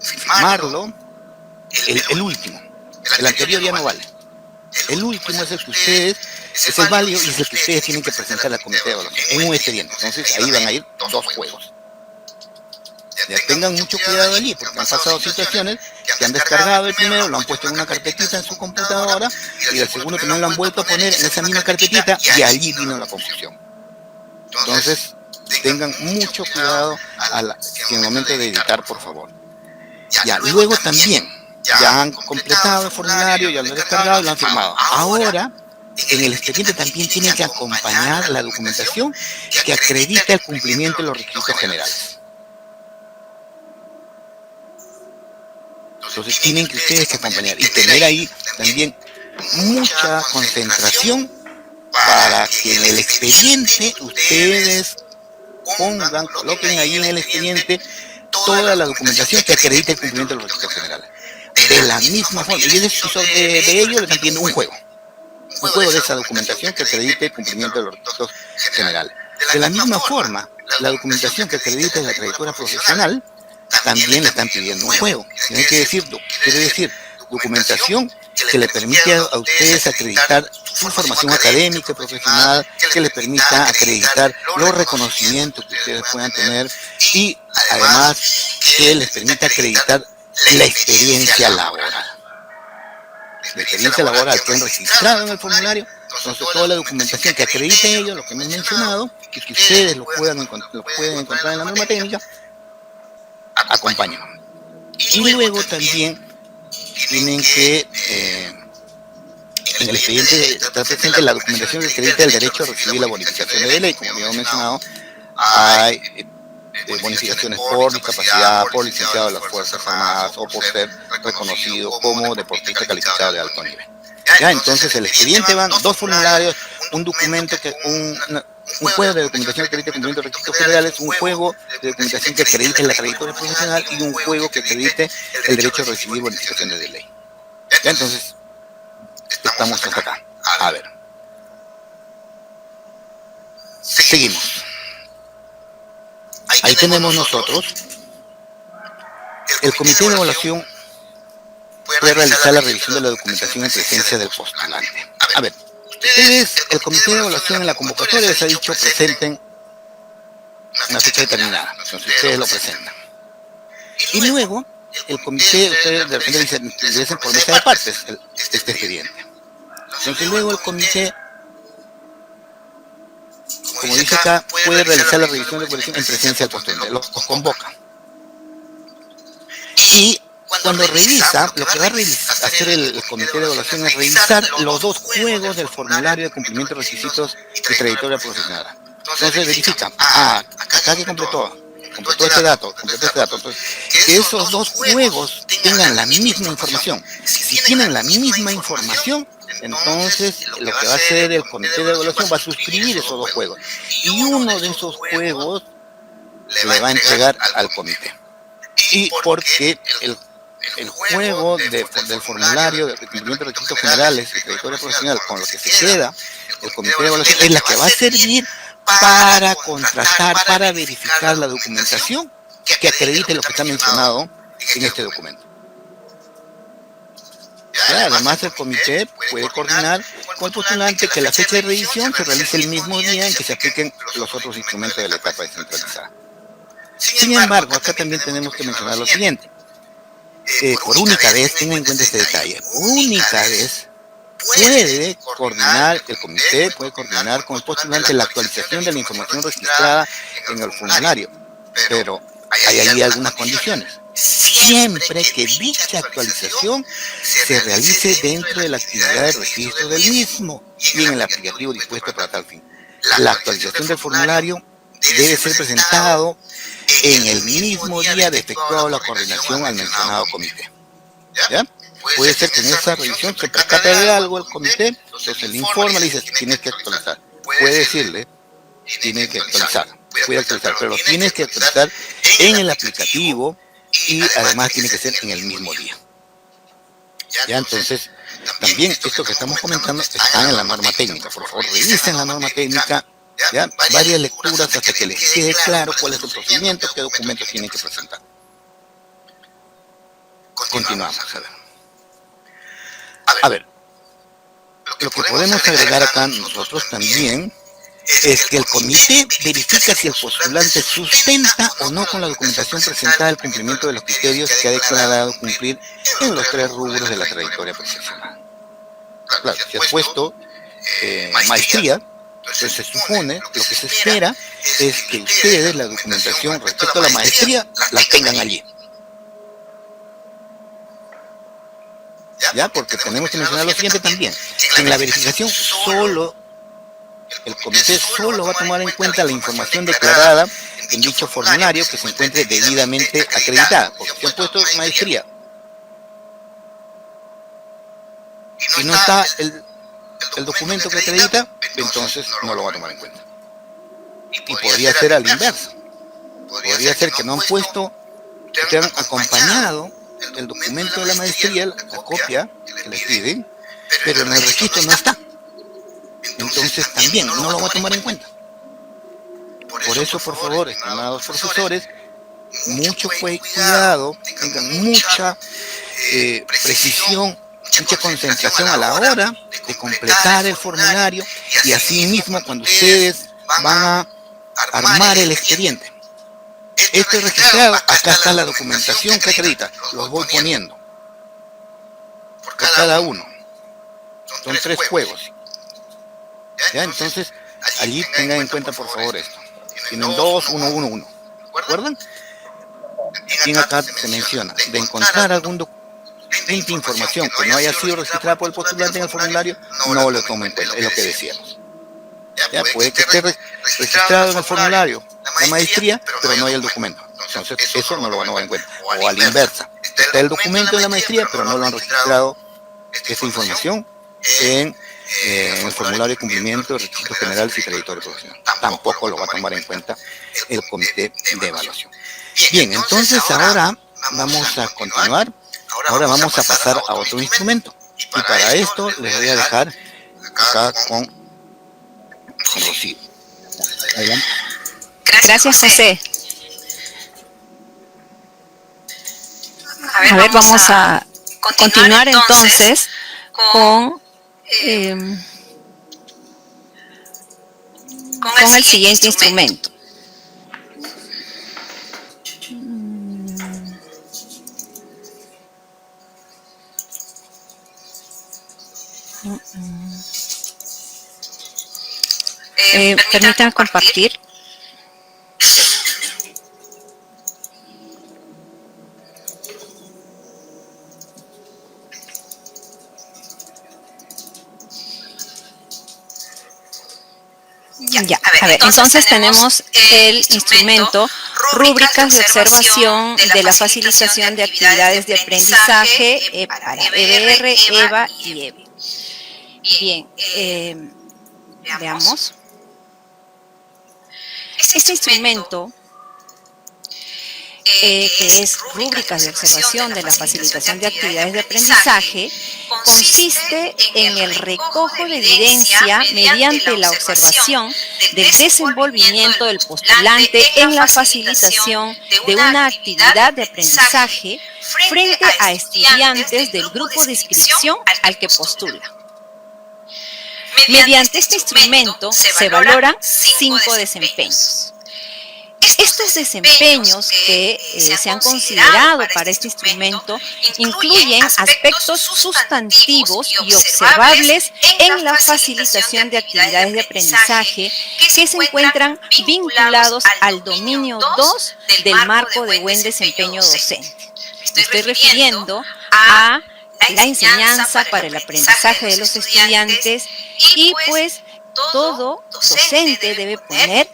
firmarlo, el último. El anterior ya no vale. El último es el que ustedes, es el válido y es el que ustedes tienen que presentar al comité de evaluación en un expediente. Entonces, ahí van a ir 2 juegos. Ya tengan mucho cuidado allí, porque han pasado situaciones que han descargado el primero, lo han puesto en una carpetita en su computadora, y el segundo también lo han vuelto a poner en esa misma carpetita, y allí vino la confusión. Entonces, tengan mucho cuidado en el momento de editar, por favor. Ya, luego también, ya han completado el formulario, ya lo han descargado, lo han firmado. Ahora, en el expediente también tienen que acompañar la documentación que acredita el cumplimiento de los requisitos generales. Entonces tienen que ustedes que acompañar y tener ahí también mucha concentración para que en el expediente ustedes coloquen ahí en el expediente toda la documentación que acredite el cumplimiento de los requisitos generales. De la misma forma, y de ello les están pidiendo un juego de esa documentación que acredite el cumplimiento de los requisitos generales. De la misma forma, la documentación que acredite la trayectoria profesional también le están pidiendo un juego. Quiere decir documentación que le permite a ustedes acreditar su formación académica y profesional, que les permita acreditar los reconocimientos que ustedes puedan tener y además que les permita acreditar la experiencia laboral. La experiencia laboral que han registrado en el formulario, entonces toda la documentación que acredite ellos, lo que hemos mencionado, que ustedes lo pueden encontrar en la norma técnica, acompañan. Y luego también tienen que en el expediente estar presente la documentación que acredita el derecho a recibir la bonificación de ley. Como habíamos mencionado, hay bonificaciones por discapacidad, por licenciado de las Fuerzas Armadas o por ser reconocido como deportista calificado de alto nivel. Ya, entonces el expediente van dos formularios, un documento un juego de documentación que acredite el cumplimiento de requisitos generales, un juego de documentación que acredite la trayectoria profesional y un juego que acredite el derecho a recibir bonificaciones de ley. Ya, entonces estamos hasta acá. A ver. Seguimos. Ahí tenemos nosotros. El comité de evaluación puede realizar la revisión de la documentación en presencia del postulante. A ver, ustedes, el comité de evaluación en la convocatoria les ha dicho presenten una fecha determinada. Entonces ustedes lo presentan. Y luego, el comité, ustedes de repente dicen por mesa de partes este expediente. Entonces luego el comité, como dice acá, puede realizar la revisión de documentación en presencia del postulante. Los convoca. Y cuando revisa, lo que va a hacer el comité de evaluación es revisar los dos juegos del formulario de cumplimiento de requisitos y trayectoria profesional. Entonces verifica, acá que completó este dato. Entonces, que esos dos juegos tengan la misma información. Si tienen la misma información, entonces lo que va a hacer el comité de evaluación va a suscribir esos dos juegos. Y uno de esos juegos le va a entregar al comité. Y porque el juego del formulario de cumplimiento de requisitos generales y trayectoria profesional con lo que se queda el comité de evaluación es la que va a servir para contrastar, para verificar la documentación que acredite lo que está mencionado en este documento. Ya, además el comité puede coordinar con el postulante que la fecha de revisión se realice el mismo día en que se apliquen los otros instrumentos de la etapa descentralizada. Sin embargo, acá también tenemos que mencionar lo siguiente. Por única vez, tengan en cuenta este detalle, por única vez puede coordinar, el comité puede coordinar con el postulante la actualización de la información registrada en el formulario, pero hay ahí algunas condiciones. Siempre que dicha actualización se realice dentro de la actividad de registro del mismo y en el aplicativo dispuesto para tal fin. La actualización del formulario debe ser presentado en el mismo día de efectuado la coordinación al mencionado comité. ¿Ya? Puede ser que en esa revisión se percate de algo el comité, entonces le informa, le dice, tienes que actualizar. Puede decirle, tiene que actualizar, puede actualizar, pero lo tienes que actualizar en el aplicativo y además tiene que ser en el mismo día. Ya, entonces, también esto que estamos comentando está en la norma técnica. Por favor, revisen la norma técnica, ¿ya? Varias lecturas hasta que les quede claro cuál es el procedimiento, qué documentos tienen que presentar. Continuamos, a ver. A ver, lo que podemos agregar acá nosotros también es que el comité verifica si el postulante sustenta o no con la documentación presentada el cumplimiento de los criterios que ha declarado cumplir en los 3 rubros de la trayectoria profesional. Claro, si has puesto maestría, entonces se supone, lo que se espera es que ustedes la documentación respecto a la maestría la tengan allí. ¿Ya? Porque tenemos que mencionar lo siguiente también. En la verificación el comité solo va a tomar en cuenta la información declarada en dicho formulario que se encuentre debidamente acreditada. Porque si han puesto maestría y no está el documento que acredita, entonces no lo va a tomar en cuenta. Y podría ser al inverso. Podría ser que no han puesto, que han acompañado el documento de la maestría, la copia que les piden, pero en el registro no está. Entonces también no lo va a tomar en cuenta. Por eso, por favor, estimados profesores, mucho cuidado, tengan mucha precisión, mucha concentración a la hora de completar el formulario y así mismo cuando ustedes van a armar el expediente. Esto es registrado, acá está la documentación que acredita, los voy poniendo por cada uno. Son 3 juegos. ¿Ya? Entonces, allí tengan en cuenta por favor esto. Tienen 2, 1, 1, 1. ¿Recuerdan? Bien, acá se menciona, de encontrar algún documento, información que no haya sido registrada por el postulante en el formulario, no lo tomen en cuenta, es lo que decíamos. Ya, puede que esté registrado en el formulario la maestría, pero no hay el documento. Entonces, eso no lo van a tomar en cuenta. O a la inversa, está el documento de la maestría, pero no lo han registrado esa información en el formulario de cumplimiento de requisitos generales y trayectoria profesional. Tampoco lo va a tomar en cuenta el comité de evaluación. Bien, entonces ahora vamos a continuar. Ahora vamos a pasar a otro instrumento. Y para esto les voy a dejar acá con Rocío. Adelante. Gracias, José. A ver, vamos a continuar entonces con el siguiente instrumento. Permítanme compartir. Ya, a ver, entonces tenemos el instrumento rúbricas de observación de la facilitación de actividades de aprendizaje para EBR, EVA y EVE. Bien, veamos. Este instrumento, que es rúbricas de observación de la facilitación de actividades de aprendizaje, consiste en el recojo de evidencia mediante la observación del desenvolvimiento del postulante en la facilitación de una actividad de aprendizaje frente a estudiantes del grupo de inscripción al que postula. Mediante este instrumento se valoran 5 desempeños. Estos desempeños que se han considerado para este instrumento incluyen aspectos sustantivos y observables en la facilitación de actividades de aprendizaje que se encuentran vinculados al dominio 2 del marco de buen desempeño docente. Me estoy refiriendo a la enseñanza para el aprendizaje de los estudiantes y pues todo docente debe poner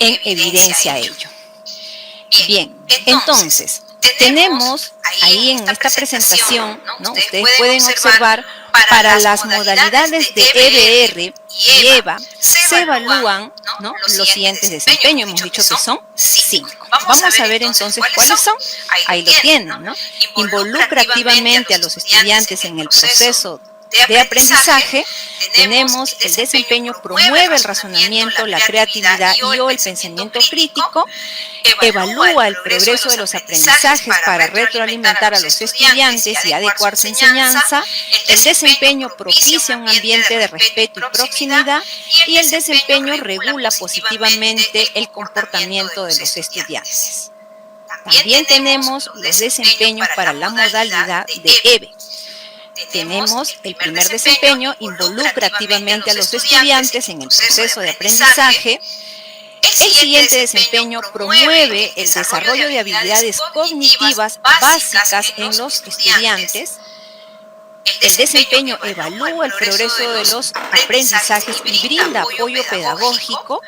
en evidencia ello. Bien, entonces, tenemos ahí en esta presentación, ¿no? Ustedes pueden observar, para las modalidades de EBR y EVA se evalúan, ¿no?, los siguientes desempeños. Hemos dicho que son 5. Vamos a ver entonces cuáles son. Ahí lo tienen, ¿no? Involucra activamente a los estudiantes en el proceso de aprendizaje. Tenemos el desempeño, promueve el razonamiento, la creatividad y o el pensamiento crítico, evalúa el progreso de los aprendizajes para retroalimentar a los estudiantes y adecuar su enseñanza, el desempeño propicia un ambiente de respeto y proximidad y el desempeño regula positivamente el comportamiento de los estudiantes. También tenemos los desempeños para la modalidad de EVE. Tenemos el primer desempeño, involucra activamente a los estudiantes en el proceso de aprendizaje. El siguiente desempeño promueve el desarrollo de habilidades cognitivas básicas en los estudiantes. El desempeño evalúa el progreso de los aprendizajes y brinda apoyo pedagógico.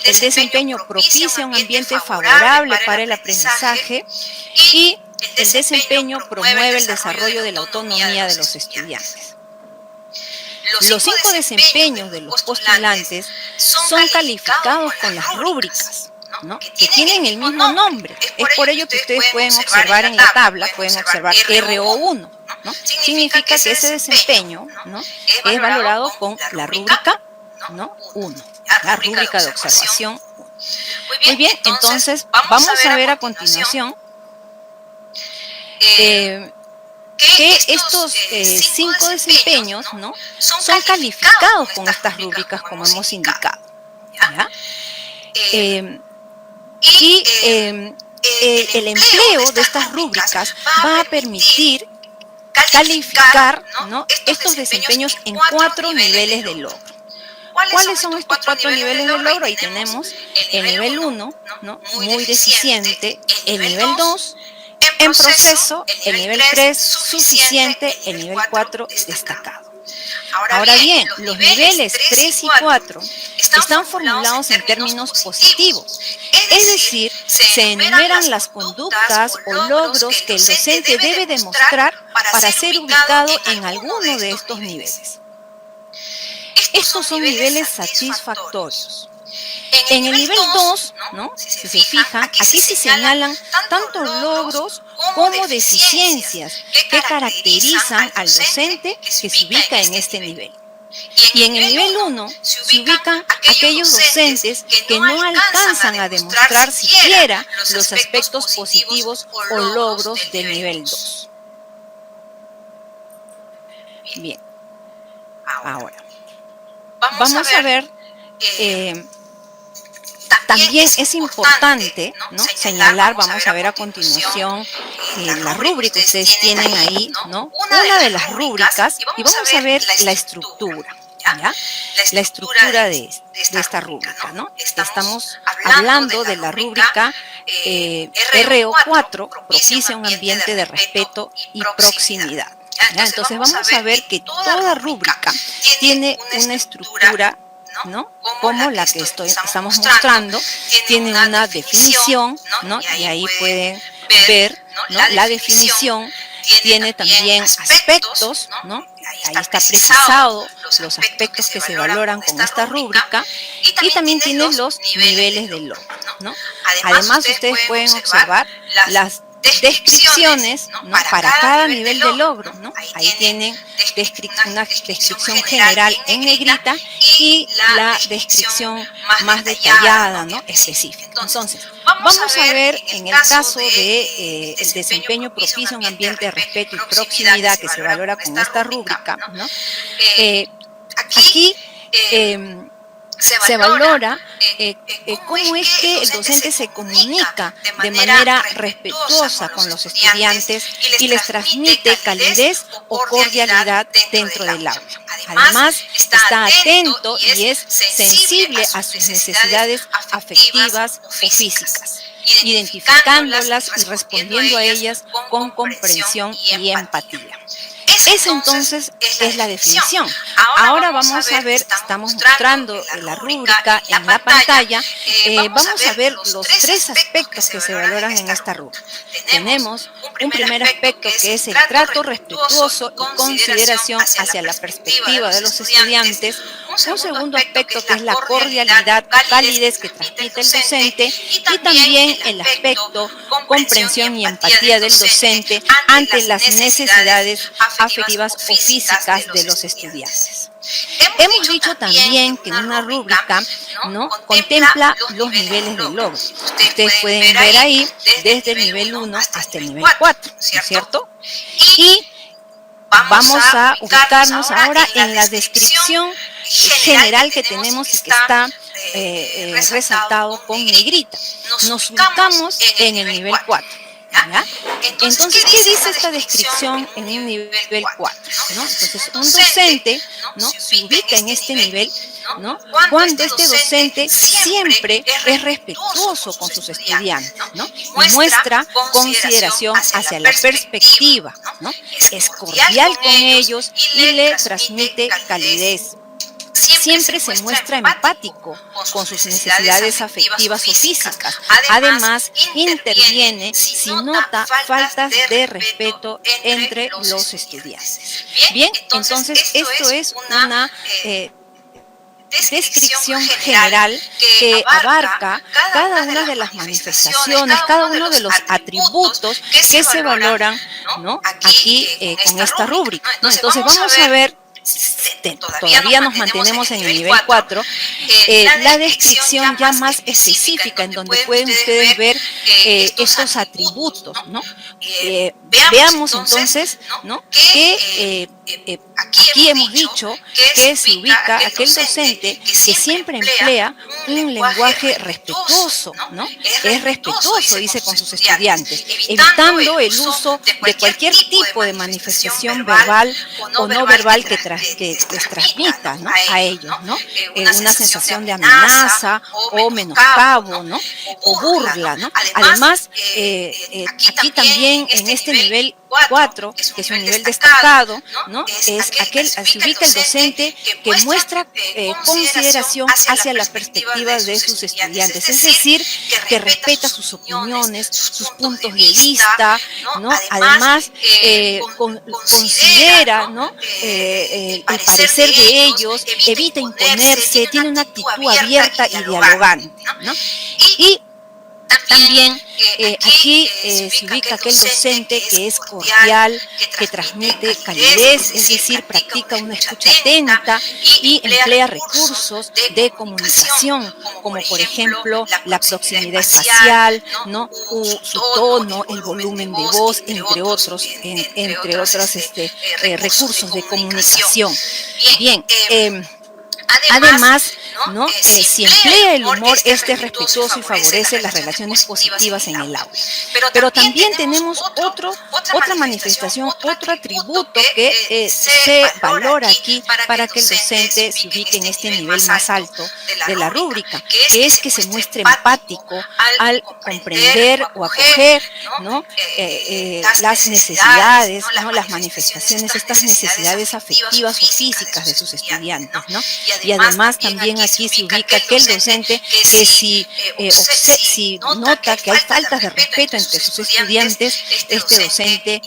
El desempeño propicia un ambiente favorable para el aprendizaje y el desempeño promueve el desarrollo de la autonomía de los estudiantes. Los 5 desempeños de los postulantes son calificados con las rúbricas, ¿no?, que tienen el mismo nombre. Es por ello que ustedes pueden observar en la tabla, pueden observar RO1, ¿no? Significa que ese desempeño, ¿no?, es valorado con la rúbrica, ¿no?, 1, la rúbrica de observación 1. Muy bien, entonces vamos a ver a continuación que estos 5 desempeños, ¿no?, son calificados con estas rúbricas como hemos indicado, ¿ya? El empleo de estas rúbricas va a permitir calificar, ¿no?, estos desempeños en 4 niveles de logro. ¿Cuáles son estos 4 niveles de logro? Ahí tenemos el nivel 1, ¿no?, muy deficiente, el nivel 2, en proceso, el nivel 3, suficiente, el nivel 4, destacado. Ahora bien, los niveles 3 y 4 están formulados en términos positivos, es decir, se enumeran las conductas o logros que el docente debe demostrar para ser ubicado en alguno de estos niveles. Estos son niveles satisfactorios. En el nivel 2, ¿no? Si se fijan, aquí se señalan tanto logros como deficiencias que caracterizan al docente que se ubica en este nivel. Y en el nivel 1 se ubican aquellos docentes que no alcanzan a demostrar siquiera los aspectos positivos o logros del nivel 2. Bien, ahora vamos a ver, también es importante, ¿no?, señalar, vamos a ver a continuación la rúbrica que ustedes tienen ahí, ¿no? Una de las rúbricas, y vamos a ver la estructura, ¿ya? La estructura de esta rúbrica, ¿no? Estamos hablando de la rúbrica RO4, propicia un ambiente de respeto y proximidad. ¿Ya? Entonces vamos a ver que toda rúbrica tiene una estructura, ¿no?, como la que estamos mostrando, tiene una definición, ¿no? Y ahí pueden ver, ¿no?, la definición. Tiene también aspectos, ¿no? Ahí está precisado los aspectos que se valoran con esta rúbrica, y también tiene los niveles de logro, ¿no? Además, ustedes pueden observar las descripciones, ¿no?, para cada nivel de logro, ¿no? Ahí tienen una descripción general en negrita y la descripción más detallada, ¿no?, específica. Entonces, vamos a ver en el caso de el desempeño propicio a un ambiente de respeto y proximidad que se valora con esta rúbrica, ¿no? Aquí se valora cómo es que el docente se comunica de manera respetuosa con los estudiantes y les transmite calidez o cordialidad dentro del aula. Además, está atento y es sensible a sus necesidades afectivas o físicas, identificándolas y respondiendo a ellas con comprensión y empatía. Esa entonces es la definición. Ahora vamos a ver, estamos mostrando la rúbrica en la pantalla, vamos a ver los 3 aspectos que se valoran en esta rúbrica. Tenemos un primer aspecto que es el trato respetuoso y consideración hacia la perspectiva de los estudiantes, un segundo aspecto que es la cordialidad, calidez que transmite el docente, y también el aspecto comprensión y empatía del docente ante las necesidades afectivas o físicas de los estudiantes. Hemos dicho también que una rúbrica, ¿no?, contempla los niveles de logro. Ustedes pueden ver ahí desde el nivel 1 hasta el nivel 4, ¿no es cierto? Y vamos a ubicarnos ahora en la descripción general que tenemos y que está resaltado con negrita. Nos ubicamos en el nivel 4. ¿Ya? Entonces, ¿qué dice esta descripción en un nivel 4? ¿No? Entonces, un docente, ¿no?, se ubica en este nivel, ¿no?, cuando este docente siempre es respetuoso con sus estudiantes, ¿no?, y muestra consideración hacia la perspectiva, ¿no?, es cordial con ellos y le transmite calidez. Siempre se muestra empático con sus necesidades afectivas o físicas. Además, interviene si nota faltas de respeto entre los estudiantes. Bien, entonces esto es una descripción general que abarca cada una de las manifestaciones, cada uno de los atributos que se valoran, ¿no?, aquí con esta rúbrica, ¿no? Entonces vamos a ver, todavía nos mantenemos en el nivel 4, la descripción ya más específica, en donde pueden ustedes ver estos atributos, ¿no? Veamos entonces, ¿no?, que aquí hemos dicho que se ubica aquel docente que siempre emplea un lenguaje respetuoso, ¿no? Es respetuoso, dice, con sus estudiantes, evitando el uso de cualquier tipo de manifestación verbal o no verbal que les transmita, ¿no?, a ellos, ¿no?, una sensación de amenaza o menoscabo, ¿no?, o burla, ¿no? Además, aquí también en este nivel 4, que es un nivel destacado, ¿no? Se ubica el docente que muestra consideración hacia la perspectiva de sus estudiantes, es decir, que respeta sus opiniones, sus puntos de vista, ¿no? Además, considera, ¿no? El parecer de ellos, evita imponerse, tiene una actitud abierta y dialogante, ¿no? Y también aquí se ubica aquel docente que es cordial, que transmite calidez, es decir, practica una escucha atenta y emplea recursos de comunicación, como por ejemplo la proximidad espacial, ¿no? Su tono, el volumen de voz, entre otros recursos de comunicación. Bien. Además, ¿no? Si emplea el humor, este es respetuoso y favorece las relaciones positivas en el aula. Pero también tenemos otra manifestación, otro atributo que se valora aquí para que el docente se ubique en este nivel más alto de la rúbrica, que es que se muestre empático al comprender o acoger, ¿no? Las necesidades, ¿no? Las manifestaciones, estas necesidades afectivas o físicas de sus estudiantes, ¿no? Y además también aquí se ubica aquel docente que si nota que hay faltas de respeto entre sus estudiantes, este docente